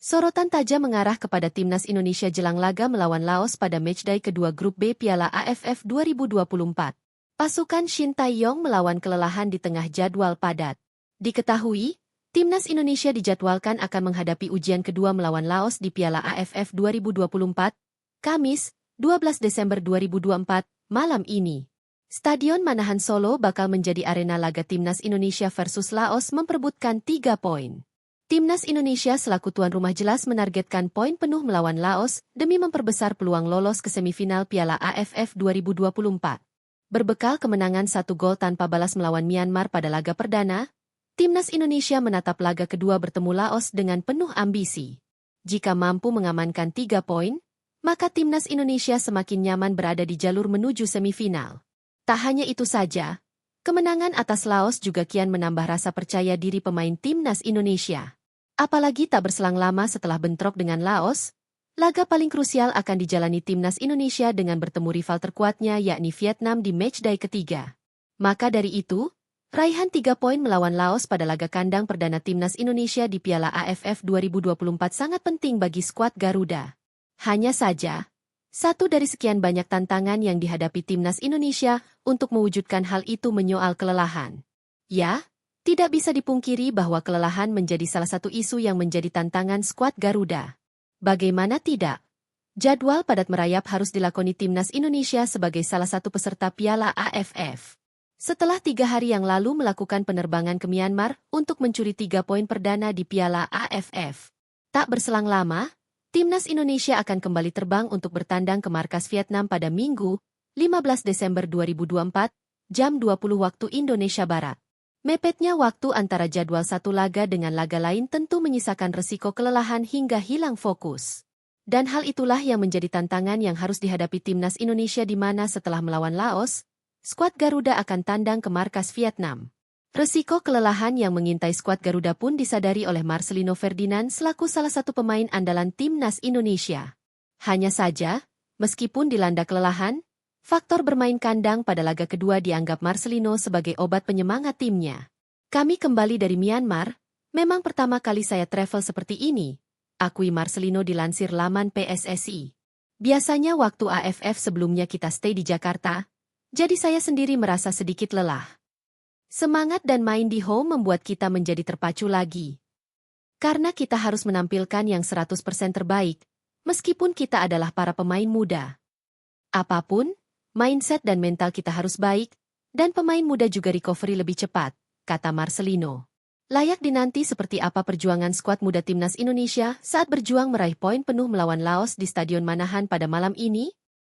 Sorotan tajam mengarah kepada timnas Indonesia jelang laga melawan Laos pada matchday kedua Grup B Piala AFF 2024. Pasukan Shin Tae-yong melawan kelelahan di tengah jadwal padat. Diketahui, timnas Indonesia dijadwalkan akan menghadapi ujian kedua melawan Laos di Piala AFF 2024, Kamis, 12 Desember 2024, malam ini. Stadion Manahan Solo bakal menjadi arena laga timnas Indonesia versus Laos memperebutkan 3 poin. Timnas Indonesia selaku tuan rumah jelas menargetkan poin penuh melawan Laos demi memperbesar peluang lolos ke semifinal Piala AFF 2024. Berbekal kemenangan 1 gol tanpa balas melawan Myanmar pada laga perdana, timnas Indonesia menatap laga kedua bertemu Laos dengan penuh ambisi. Jika mampu mengamankan 3 poin, maka timnas Indonesia semakin nyaman berada di jalur menuju semifinal. Tak hanya itu saja, kemenangan atas Laos juga kian menambah rasa percaya diri pemain timnas Indonesia. Apalagi tak berselang lama setelah bentrok dengan Laos, laga paling krusial akan dijalani timnas Indonesia dengan bertemu rival terkuatnya yakni Vietnam di matchday ketiga. Maka dari itu, raihan 3 poin melawan Laos pada laga kandang perdana timnas Indonesia di Piala AFF 2024 sangat penting bagi skuad Garuda. Hanya saja, satu dari sekian banyak tantangan yang dihadapi timnas Indonesia untuk mewujudkan hal itu menyoal kelelahan. Ya, tidak bisa dipungkiri bahwa kelelahan menjadi salah satu isu yang menjadi tantangan skuad Garuda. Bagaimana tidak? Jadwal padat merayap harus dilakoni timnas Indonesia sebagai salah satu peserta Piala AFF. Setelah 3 hari yang lalu melakukan penerbangan ke Myanmar untuk mencuri 3 poin perdana di Piala AFF. Tak berselang lama, timnas Indonesia akan kembali terbang untuk bertandang ke markas Vietnam pada Minggu, 15 Desember 2024, jam 20 waktu Indonesia Barat. Mepetnya waktu antara jadwal satu laga dengan laga lain tentu menyisakan resiko kelelahan hingga hilang fokus. Dan hal itulah yang menjadi tantangan yang harus dihadapi timnas Indonesia di mana setelah melawan Laos, skuad Garuda akan tandang ke markas Vietnam. Resiko kelelahan yang mengintai skuad Garuda pun disadari oleh Marcelino Ferdinand selaku salah satu pemain andalan timnas Indonesia. Hanya saja, meskipun dilanda kelelahan, faktor bermain kandang pada laga kedua dianggap Marcelino sebagai obat penyemangat timnya. Kami kembali dari Myanmar, memang pertama kali saya travel seperti ini, akui Marcelino dilansir laman PSSI. Biasanya waktu AFF sebelumnya kita stay di Jakarta, jadi saya sendiri merasa sedikit lelah. Semangat dan main di home membuat kita menjadi terpacu lagi. Karena kita harus menampilkan yang 100% terbaik, meskipun kita adalah para pemain muda. Apapun, mindset dan mental kita harus baik, dan pemain muda juga recovery lebih cepat, kata Marcelino. Layak dinanti seperti apa perjuangan skuad muda timnas Indonesia saat berjuang meraih poin penuh melawan Laos di Stadion Manahan pada malam ini?